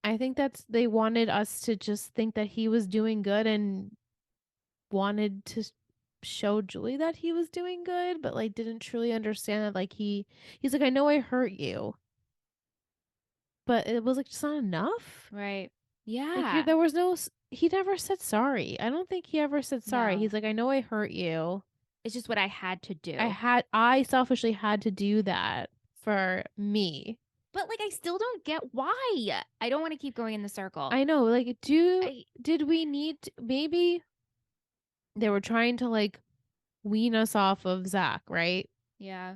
I think they wanted us to just think that he was doing good and wanted to show Julie that he was doing good, but like didn't truly understand that like he's like, I know I hurt you, but it was like just not enough. Right. Like Yeah. there was no he never said sorry. I don't think he ever said sorry. No. He's like, I know I hurt you. It's just what I had to do. I selfishly had to do that for me. But like I still don't get why. I don't want to keep going in the circle. I know, like did we need maybe they were trying to like wean us off of Zach, right? Yeah.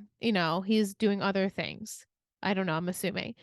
He's doing other things. I don't know, I'm assuming.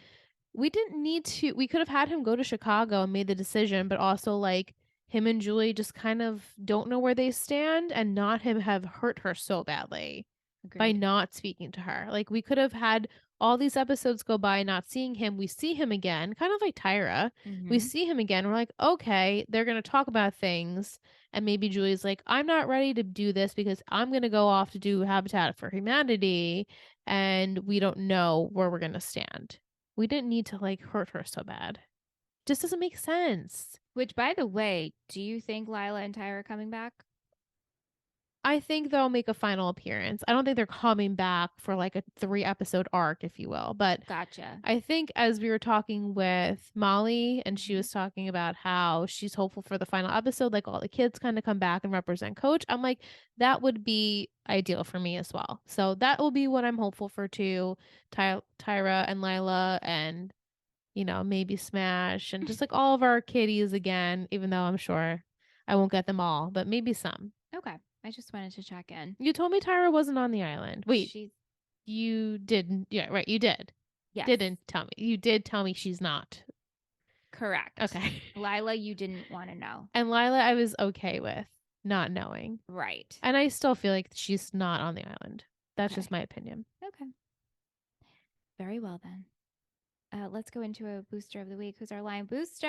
We didn't need to, we could have had him go to Chicago and made the decision, but also like him and Julie just kind of don't know where they stand and not him have hurt her so badly. Agreed. By not speaking to her. Like we could have had all these episodes go by not seeing him. We see him again, kind of like Tyra. Mm-hmm. We see him again. We're like, okay, they're going to talk about things. And maybe Julie's like, I'm not ready to do this because I'm going to go off to do Habitat for Humanity. And we don't know where we're going to stand. We didn't need to like hurt her so bad. Just doesn't make sense. Which, by the way, do you think Lila and Tyra are coming back? I think they'll make a final appearance. I don't think they're coming back for like a 3-episode arc, if you will. But gotcha. I think as we were talking with Molly and she was talking about how she's hopeful for the final episode, like all the kids kind of come back and represent Coach. I'm like, that would be ideal for me as well. So that will be what I'm hopeful for too. Tyra and Lila and, maybe Smash and just like all of our kitties again, even though I'm sure I won't get them all, but maybe some. Okay. I just wanted to check in. You told me Tyra wasn't on the island. Wait, you didn't. Yeah, right. You did. Yes. Didn't tell me. You did tell me she's not. Correct. Okay. Lila, you didn't want to know. And Lila, I was okay with not knowing. Right. And I still feel like she's not on the island. That's just my opinion. Okay. Very well then. Let's go into a booster of the week. Who's our line booster?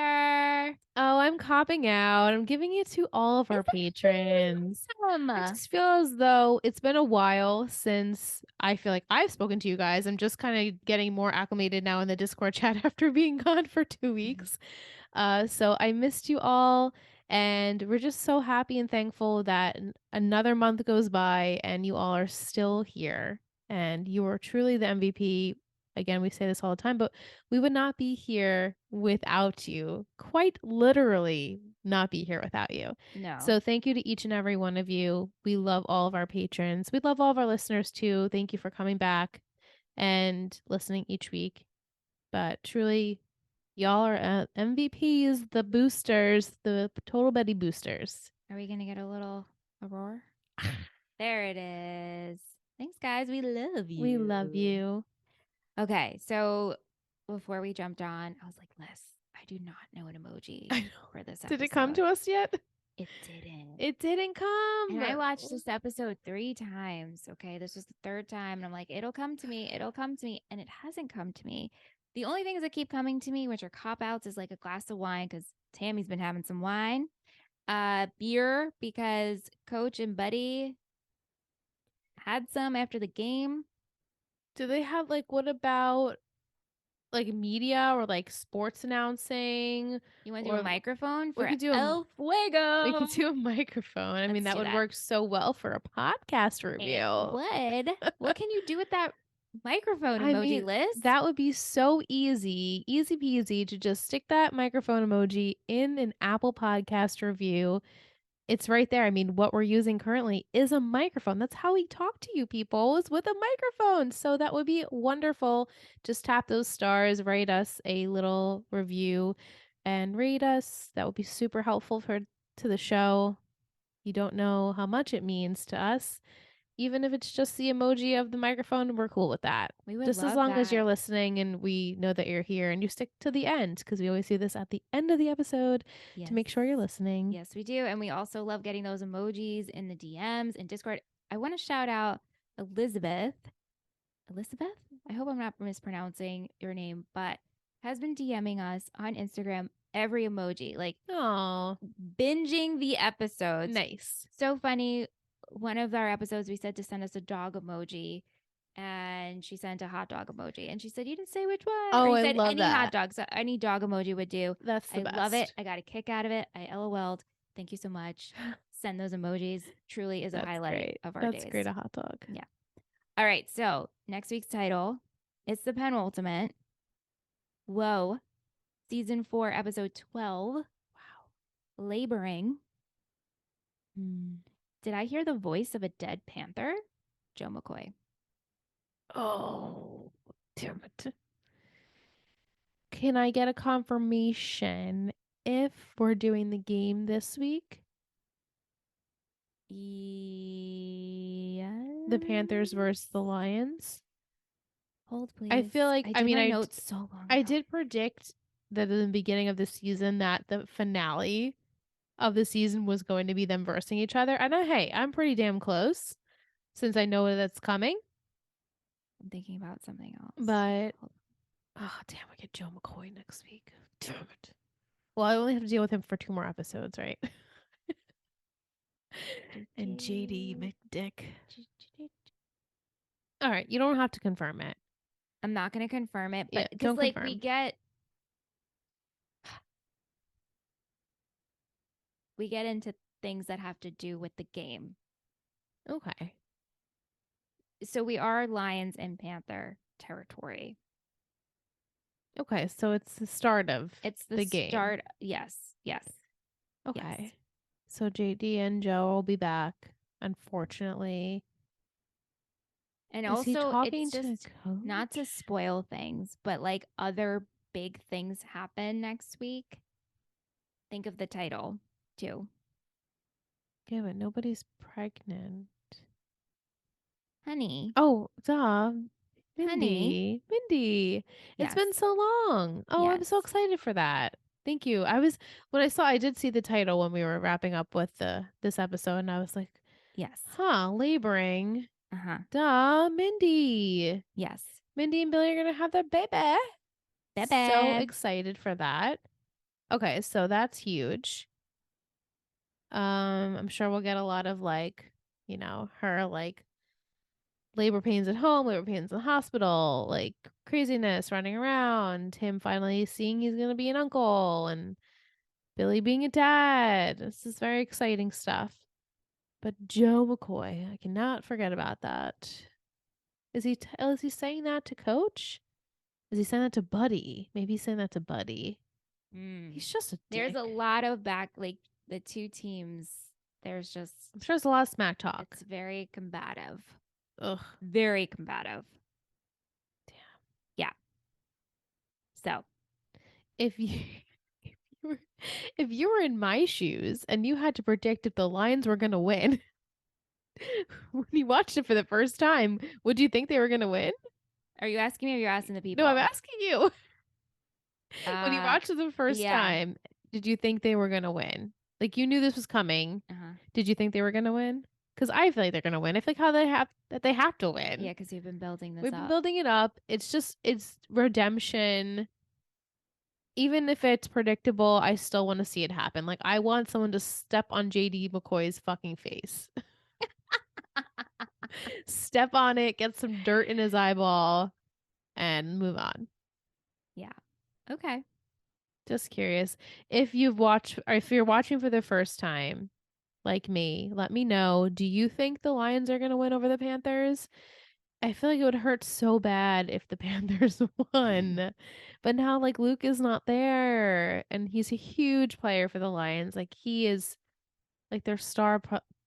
Oh, I'm copping out. I'm giving it to all of our patrons. I just feel as though it's been a while since I feel like I've spoken to you guys. I'm just kind of getting more acclimated now in the Discord chat after being gone for 2 weeks. So I missed you all. And we're just so happy and thankful that another month goes by and you all are still here. And you are truly the MVP. Again, we say this all the time, but we would not be here without you. Quite literally not be here without you. No. So thank you to each and every one of you. We love all of our patrons. We love all of our listeners too. Thank you for coming back and listening each week. But truly, y'all are MVPs, the boosters, the Total Betty boosters. Are we going to get a roar? There it is. Thanks, guys. We love you. We love you. Okay. So before we jumped on, I was like, Liz, I I do not know an emoji for this episode. Did it come to us yet? It didn't. It didn't come. And I watched this episode 3 times. Okay. This was the third time. And I'm like, it'll come to me. It'll come to me. And it hasn't come to me. The only things that keep coming to me, which are cop outs, is like a glass of wine because Tammy's been having some wine. Beer because Coach and Buddy had some after the game. Do they have like, what about like media or like sports announcing? You want to do a microphone for we could do El Fuego? We could do a microphone. I mean, that would work so well for a podcast review. It would. What can you do with that microphone emoji list? That would be so easy peasy to just stick that microphone emoji in an Apple podcast review. It's right there. I mean, what we're using currently is a microphone. That's how we talk to you people, is with a microphone. So that would be wonderful. Just tap those stars, write us a little review and rate us. That would be super helpful to the show. You don't know how much it means to us. Even if it's just the emoji of the microphone, we're cool with that. We would just love as long that. as you're listening and we know that you're here and you stick to the end, because we always do this at the end of the episode to make sure you're listening. Yes, we do. And we also love getting those emojis in the DMs and Discord. I want to shout out Elizabeth. I hope I'm not mispronouncing your name, but has been DMing us on Instagram every emoji, like binging the episodes. Nice. So funny. One of our episodes, we said to send us a dog emoji, and she sent a hot dog emoji. And she said, you didn't say which one. Oh, or you I said love any that. hot dog. So any dog emoji would do. That's the best. I love it. I got a kick out of it. I LOL'd. Thank you so much. Send those emojis. Truly is a highlight of our days. That's great, a hot dog. Yeah. All right. So next week's title, it's the penultimate. Whoa. Season 4, episode 12. Wow. Laboring. Did I hear the voice of a dead panther? Joe McCoy. Oh, damn it. Can I get a confirmation if we're doing the game this week? Yeah. The Panthers versus the Lions? Hold, please. I feel like, I did predict that in the beginning of the season that the finale of the season was going to be them versing each other. And I'm pretty damn close since I know that's coming. I'm thinking about something else. But, damn, I get Joe McCoy next week. Damn it. Well, I only have to deal with him for 2 more episodes, right? And JD McDick. All right, you don't have to confirm it. I'm not going to confirm it, but because like we get into things that have to do with the game. Okay. So we are Lions and Panther territory. Okay, so it's the start of the game. Yes. Okay. Yes. So JD and Joe will be back, unfortunately. And also, it's just not to spoil things, but like other big things happen next week. Think of the title, too. Yeah, but nobody's pregnant. Honey. Oh, duh. Mindy. It's been so long. Oh, yes. I'm so excited for that. Thank you. I did see the title when we were wrapping up with this episode, and I was like, yes. Laboring. Duh, Mindy. Yes. Mindy and Billy are going to have their baby. So excited for that. Okay, so that's huge. I'm sure we'll get a lot of her labor pains at home, labor pains in the hospital, like craziness running around, him finally seeing he's going to be an uncle, and Billy being a dad. This is very exciting stuff. But Joe McCoy, I cannot forget about that. Is he saying that to Coach? Is he saying that to Buddy? Maybe he's saying that to Buddy. He's just a dick. There's a lot of the two teams. I'm sure there's a lot of smack talk. It's very combative. Ugh. Very combative. Damn. Yeah. So, if you were in my shoes and you had to predict if the Lions were going to win, when you watched it for the first time, would you think they were going to win? Are you asking me or you're asking the people? No, I'm asking you. When you watched it the first time, did you think they were gonna win? Like, you knew this was coming. Did you think they were gonna win? Because I feel like they're gonna win. I feel like how they have to win. Yeah, because you've been building this We've been building it up. It's redemption. Even if it's predictable, I still want to see it happen. Like, I want someone to step on JD McCoy's fucking face. Step on it, get some dirt in his eyeball, and move on. Yeah. Okay. Just curious. If you've watched, or if you're watching for the first time, like me, let me know. Do you think the Lions are going to win over the Panthers? I feel like it would hurt so bad if the Panthers won. But now, like, Luke is not there, and he's a huge player for the Lions. Like, he is, like, their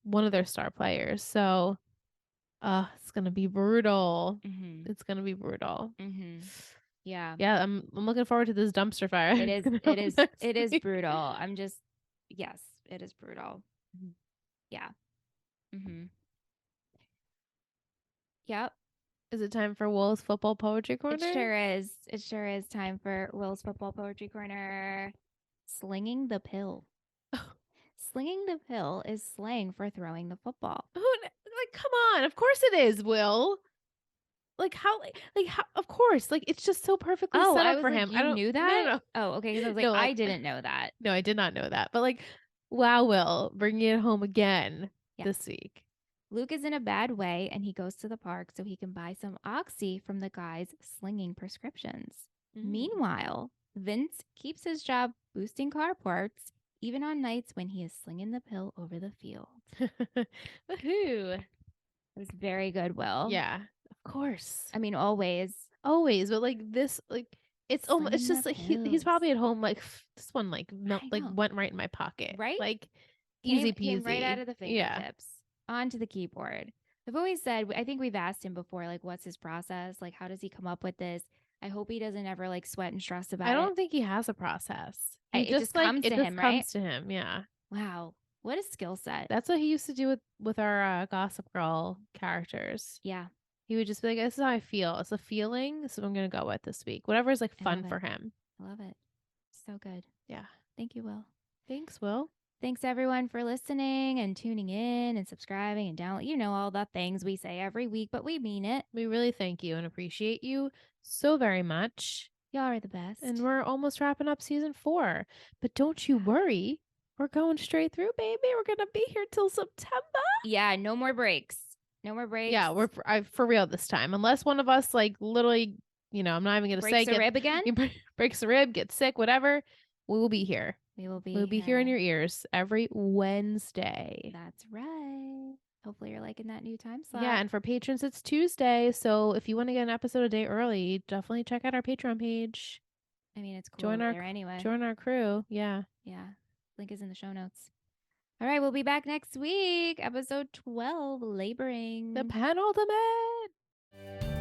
one of their star players. So, it's gonna be brutal. It's gonna be brutal. Yeah. Yeah, I'm looking forward to this dumpster fire. It is brutal. Yes, it is brutal. Yeah. Yep. Is it time for Will's Football Poetry Corner? It sure is. It sure is time for Will's Football Poetry Corner. Slinging the pill. Slinging the pill is slang for throwing the football. Like, come on. Of course it is, Will. Like how? Of course. Like, it's just so perfectly set up for him. I don't knew that. No. Oh, okay. Because I was like, I didn't know that. No, I did not know that. But like, wow, Will, bringing it home again this week. Luke is in a bad way, and he goes to the park so he can buy some oxy from the guys slinging prescriptions. Meanwhile, Vince keeps his job boosting car parts, even on nights when he is slinging the pill over the field. Woohoo! It was very good, Will. Yeah, of course. I mean, always, but like this, like it's almost, it's just like he's probably at home. Like, this one, like went right in my pocket, right? Like, easy peasy, came right out of the fingertips onto the keyboard. I've always said, I think we've asked him before, like, what's his process? Like, how does he come up with this? I hope he doesn't ever like sweat and stress about it. I don't think he has a process. It just comes to him, right? Comes to him, yeah. Wow, what a skill set. That's what he used to do with our Gossip Girl characters. Yeah, he would just be like, "This is how I feel. It's a feeling. This is what I'm gonna go with this week. Whatever is like fun for him." I love it. So good. Yeah. Thank you, Will. Thanks, Will. Thanks everyone for listening and tuning in and subscribing and download. You know, all the things we say every week, but we mean it. We really thank you and appreciate you so very much. Y'all are the best. And we're almost wrapping up season 4. But don't you worry. We're going straight through, baby. We're going to be here till September. Yeah, no more breaks. No more breaks. Yeah, we're for real this time. Unless one of us, like, literally, you know, I'm not even going to say breaks a rib again. Breaks a rib, gets sick, whatever. We will be here. We'll be here in your ears every Wednesday. That's right. Hopefully you're liking that new time slot. Yeah, and for patrons, it's Tuesday. So if you want to get an episode a day early, definitely check out our Patreon page. I mean, it's cool there anyway. Join our crew. Yeah. Yeah. Link is in the show notes. All right, we'll be back next week. Episode 12, Laboring. The penultimate.